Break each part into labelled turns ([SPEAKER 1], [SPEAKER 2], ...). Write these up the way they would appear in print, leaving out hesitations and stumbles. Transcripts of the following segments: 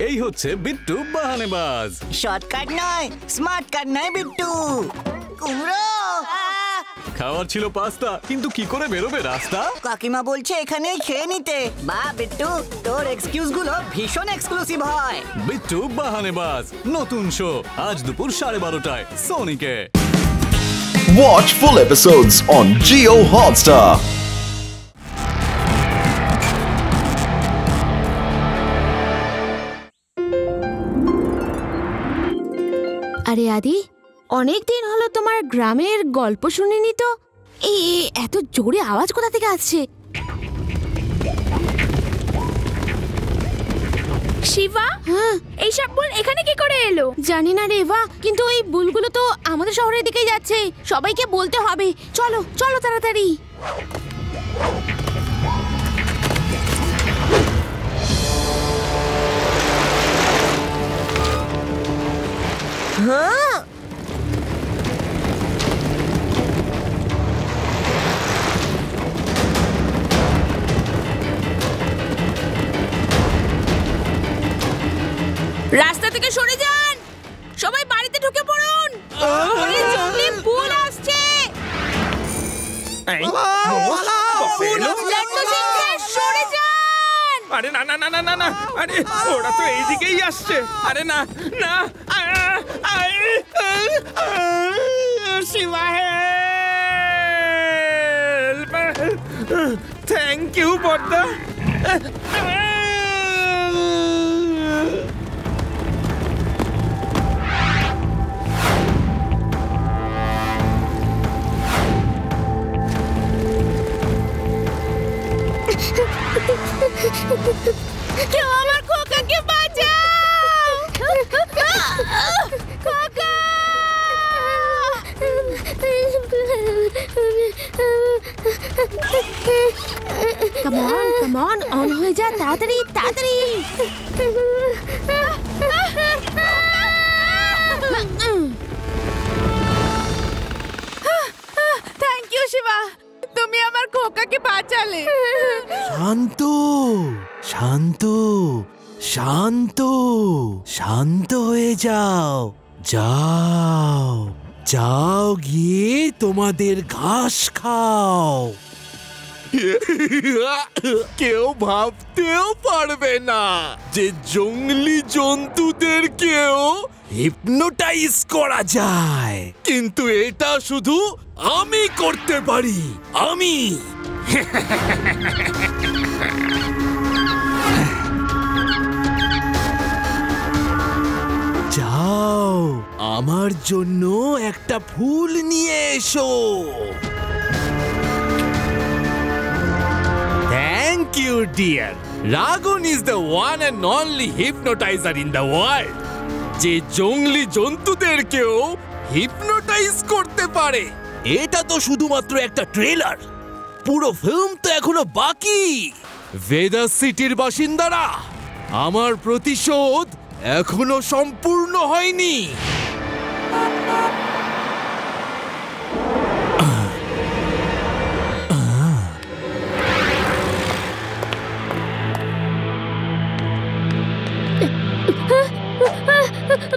[SPEAKER 1] এই হচ্ছে বিট্টু বাহানেবাজ।
[SPEAKER 2] শর্টকাট নয়, স্মার্ট কাট নয় বিট্টু। কুমড়ো
[SPEAKER 1] খাওয়ার ছিল পাস্তা, কিন্তু কি করে বেরোবে রাস্তা?
[SPEAKER 2] কাকিমা বলছে এখানেই খেয়ে নিতে। বা বিট্টু, তোর এক্সকিউজ গুলো ভীষণ এক্সক্লুসিভ হয়।
[SPEAKER 1] বিট্টু বাহানেবাজ নতুন শো আজ দুপুর 12:30টায় সোনিকে।
[SPEAKER 3] Watch full episodes on Jio Hotstar.
[SPEAKER 4] আরে আদি, অনেক দিন হলো তোমার গ্রামের গল্প শুনিনি তো। এই এত জোরে আওয়াজ কোথা থেকে আসছে?
[SPEAKER 5] শিবা, এই সব বুল এখানে কি করে এলো?
[SPEAKER 4] জানি না রেভা, কিন্তু এই বুলগুলো তো আমাদের শহরের দিকেই যাচ্ছে। সবাইকে বলতে হবে। চলো চলো তাড়াতাড়ি।
[SPEAKER 5] রাস্তা থেকে সরে যান, সবাই বাড়িতে ঢুকে পড়ুন। জঙ্গলি বুল আসছে। সরে যান।
[SPEAKER 6] আরে না না না না না না, আরে ওরা তো এইদিকেই আসছে। আরে না না, শিবা হেল্প। থ্যাংক ইউ বদ্দা।
[SPEAKER 5] কেউ আমার খোকাকে বাঁচাও। খোকা!
[SPEAKER 4] কাম অন, অন হয়ে যা তাড়াতাড়ি তাড়াতাড়ি।
[SPEAKER 5] থ্যাংক ইউ শিবা, তুমি আমার খোকাকে বাঁচালে।
[SPEAKER 7] শান্ত শান্ত শান্ত শান্ত হয়ে যাও। যাও যাও, গিয়ে তোমাদের ঘাস খাও। কেউ ভাবতেও পারবে না যে জঙ্গলি জন্তুদেরকেও হিপনোটাইজ করা যায়, কিন্তু এটা শুধু আমি করতে পারি। আমি যাও, আমার জন্য একটা ফুল নিয়ে এসো। Thank you dear. Ragun is the one and only hypnotiser in the world, যে জঙ্গলি জন্তুদেরকেও হিপনোটাইজ করতে পারে। এটা তো শুধুমাত্র একটা ট্রেলার, পুরো ফিল্ম তো এখনো বাকি। ভেদাস সিটির বাসিন্দারা, আমার প্রতিশোধ এখনো সম্পূর্ণ হয়নি।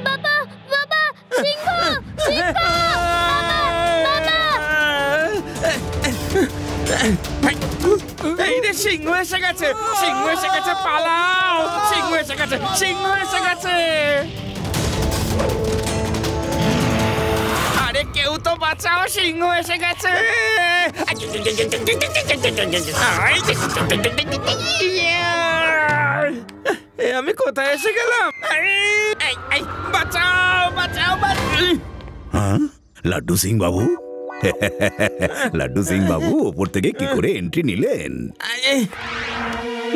[SPEAKER 5] বাবা বাবা, সিংহ সিংহ,
[SPEAKER 6] এই রে, সিংহ এসে গেছে, সিংহ এসে গেছে, পালাও। সিংহ এসে গেছে, সিংহ এসে গেছে। আরে কেউ তো বাঁচাও, সিংহ এসে গেছে। আমি কোথায় এসে গেলাম? বাঁচাও বাঁচাও।
[SPEAKER 8] হ্যাঁ, লাড্ডু সিং বাবু। লাড্ডু সিং বাবু ওপর থেকে কি করে এন্ট্রি নিলেন?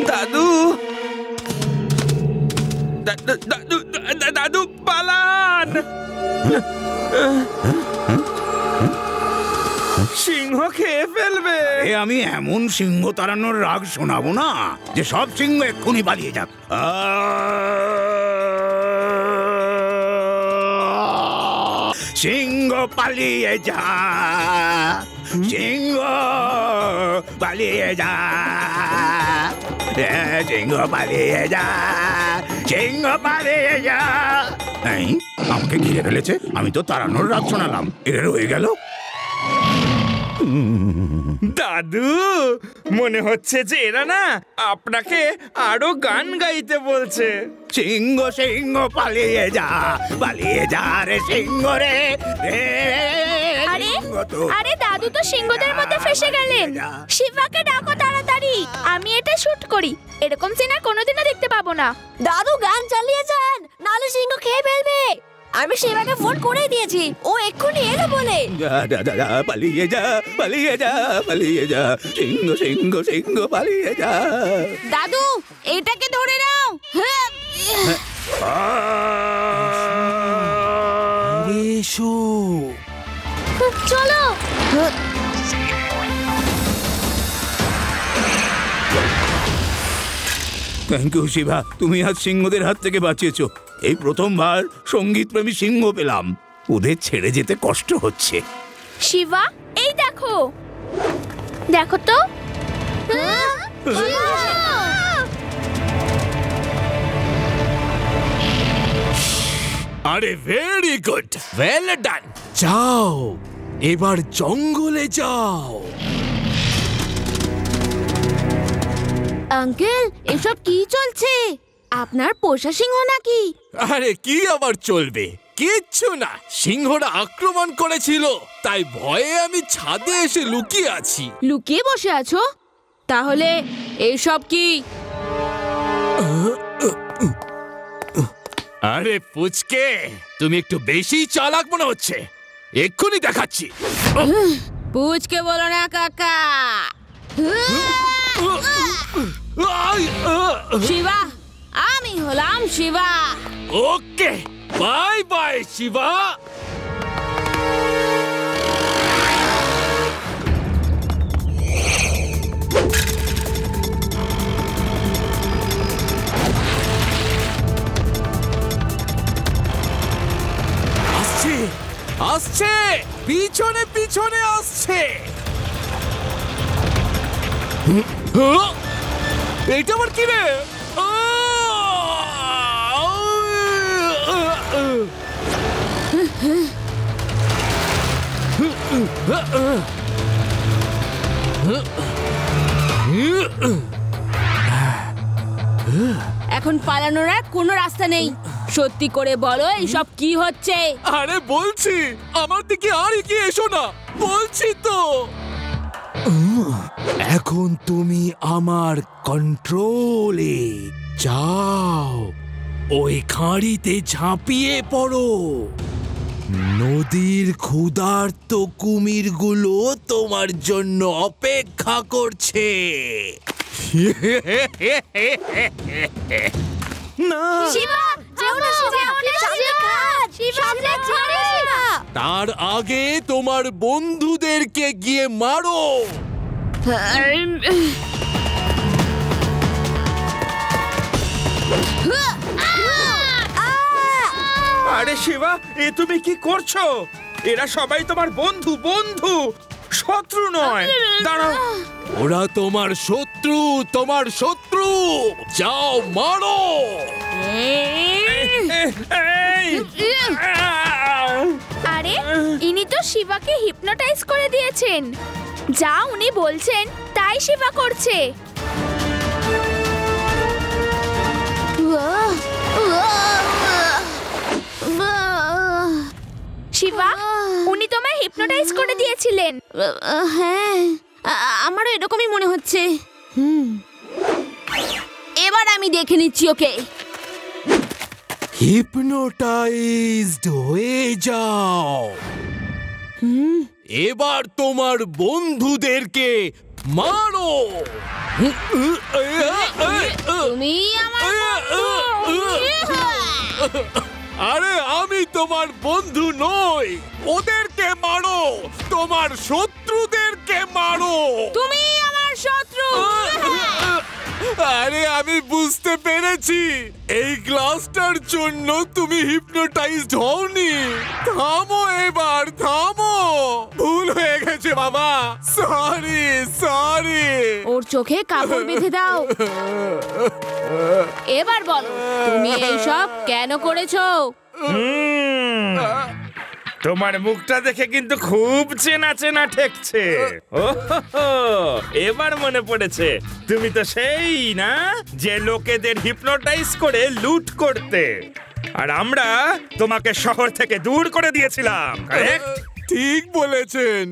[SPEAKER 6] দাদু দাদু দাদু পালান। সিংহ খেয়ে ফেলবে।
[SPEAKER 8] আমি এমন সিংহ তাড়ানোর রাগ শোনাবো না যে সব সিংহ এক্ষুনি পালিয়ে যাক। সিংহ পালিয়ে যা, সিংহ পালিয়ে যা, সিংহ পালিয়ে যা, সিংহ পালিয়ে যা। এই, আমাকে ঘিরে ফেলেছে, আমি তো তাড়ানোর রাত শোনালাম, এর হয়ে গেল।
[SPEAKER 6] দাদু, মনে হচ্ছে যে এরা না আপনাকে আরো গান গাইতে বলছে।
[SPEAKER 8] সিংহ সিংহ পালিয়ে যা রে সিংহ রে।
[SPEAKER 5] আরে আরে দাদু তো সিংহদের মধ্যে ফেসে গেলেন। শিবাকে ডাকো তাড়াতাড়ি, আমি এটা শুট করি। এরকম সিন আর কোনোদিনও দেখতে পাবো না।
[SPEAKER 9] দাদু গান চালিয়ে যান, নালে সিংহ খেয়ে ফেলবে। আমি শিবাকে ফোন করে দিয়েছি, ও এক্ষুনি এলো বলে।
[SPEAKER 8] পালিয়ে যা সিংহ সিংহ সিংহ পালিয়ে যা।
[SPEAKER 5] দাদু এটাকে ধরে নাও।
[SPEAKER 7] এসো।
[SPEAKER 9] চলো।
[SPEAKER 8] থ্যাংক ইউ শিবা, তুমি আজ সিংহদের হাত থেকে বাঁচিয়েছো। এই প্রথমবার সঙ্গীত প্রেমী সিংহ পেলাম, ওদের ছেড়ে যেতে কষ্ট হচ্ছে।
[SPEAKER 5] শিবা এই দেখো, দেখো তো।
[SPEAKER 7] আরে ভেরি গুড, ওয়েল ডান। যাও এবার জঙ্গলে যাও।
[SPEAKER 4] আঙ্কেল, এসব কি চলছে? আপনার পোষা সিংহ নাকি?
[SPEAKER 7] আরে কি আবার চলবে, কিচ্ছু না। সিংহরা আক্রমণ করেছিল, তাই ভয়ে আমি ছাদে এসে লুকিয়ে আছি।
[SPEAKER 4] লুকিয়ে বসে আছো? তাহলে এসব কি?
[SPEAKER 7] আরে পুচকে, তুমি একটু বেশি চালাক মনে হচ্ছে, এক্ষুনি দেখাচ্ছি।
[SPEAKER 4] পুচকে বলো না কাকা। শিবা, আমি হলাম শিবা।
[SPEAKER 7] ওকে, বাই বাই শিবা। আসছে আসছে, পিছনে পিছনে আসছে। এটা আবার কি রে?
[SPEAKER 4] এখন পালানোর আর কোনো রাস্তা নেই। সত্যি করে বলো, এইসব কি হচ্ছে?
[SPEAKER 7] আরে বলছি, আমার দিকে আর এগিয়ে এসো না, বলছি তো। এখন তুমি আমার কন্ট্রোলে যাও, ওই খাঁড়িতে ঝাঁপিয়ে পড়ো। নদীর ক্ষুধার্ত কুমিরগুলো তোমার জন্য অপেক্ষা করছে। তার আগে তোমার বন্ধুদেরকে গিয়ে মারো।
[SPEAKER 6] আরে শিবা, এ তুমি কি করছো? এরা সবাই তোমার বন্ধু, বন্ধু, শত্রু নয়। দাঁড়াও।
[SPEAKER 7] ওরা তোমার শত্রু, তোমার শত্রু। যাও মারো।
[SPEAKER 5] আরে ইনি তো শিবাকে হিপনোটাইজ করে দিয়েছেন। যা উনি বলছেন তাই শিবা করছে। শিবা, উনি তোমায় হিপনোটাইজ করে দিয়েছিলেন।
[SPEAKER 4] হ্যাঁ, আমারও এরকমই মনে হচ্ছে। এবার আমি দেখে নিচ্ছি ওকে।
[SPEAKER 7] হিপনোটাইজড হয়ে যাও। এবার তোমার বন্ধুদেরকে মারো।
[SPEAKER 4] তুমি আমার
[SPEAKER 7] আরে আমি তোমার বন্ধু নই, ওদেরকে মারো, তোমার শত্রুদেরকে মারো।
[SPEAKER 4] তুমি আমার শত্রু।
[SPEAKER 7] আরে আমি বুঝতে পেরেছি, এই গ্লাসটার জন্য তুমি হিপনোটাইজড হওনি। থামো এবার, থামো। ভুল হয়ে গেছে বাবা, সরি সরি।
[SPEAKER 4] ওর চোখে কাপড় বেঁধে দাও। এবার বলো তুমি এইসব কেন করেছো?
[SPEAKER 6] তোমার মুখটা দেখে কিন্তু খুব চেনা চেনা ঠেকছে। এবার মনে পড়েছে, তুমি তো সেই না যে লোকেদের হিপনোটাইজ করে লুট করতে, আর আমরা তোমাকে শহর থেকে দূর করে দিয়েছিলাম।
[SPEAKER 7] ঠিক বলেছেন,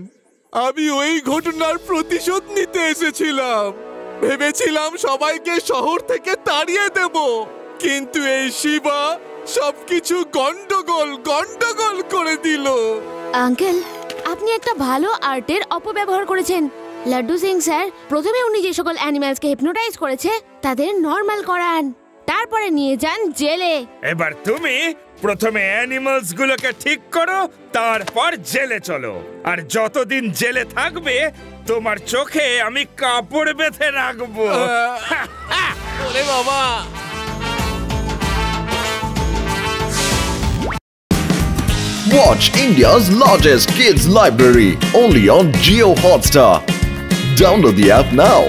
[SPEAKER 7] আমি ওই ঘটনার প্রতিশোধ নিতে এসেছিলাম। ভেবেছিলাম সবাইকে শহর থেকে তাড়িয়ে দেব, কিন্তু এই শিবা সবকিছু গন্ডগোল গন্ডগোল করে দিল।
[SPEAKER 4] আঙ্কেল, আপনি একটা ভালো আর্টের অপব্যবহার করেছেন। লাড্ডু সিং স্যার প্রথমে উনি যে সকল অ্যানিমালসকে হিপনোটাইজ করেছে তাদের নর্মাল করান, তারপরে নিয়ে যান জেলে।
[SPEAKER 6] এবার তুমি প্রথমে অ্যানিমালস গুলোকে ঠিক করো, তারপর জেলে চলো। আর যতদিন জেলে থাকবে তোমার চোখে আমি কাপড় বেঁধে রাখবো।
[SPEAKER 7] ওরে বাবা।
[SPEAKER 3] Watch India's largest kids library only on Jio Hotstar. Download the app now.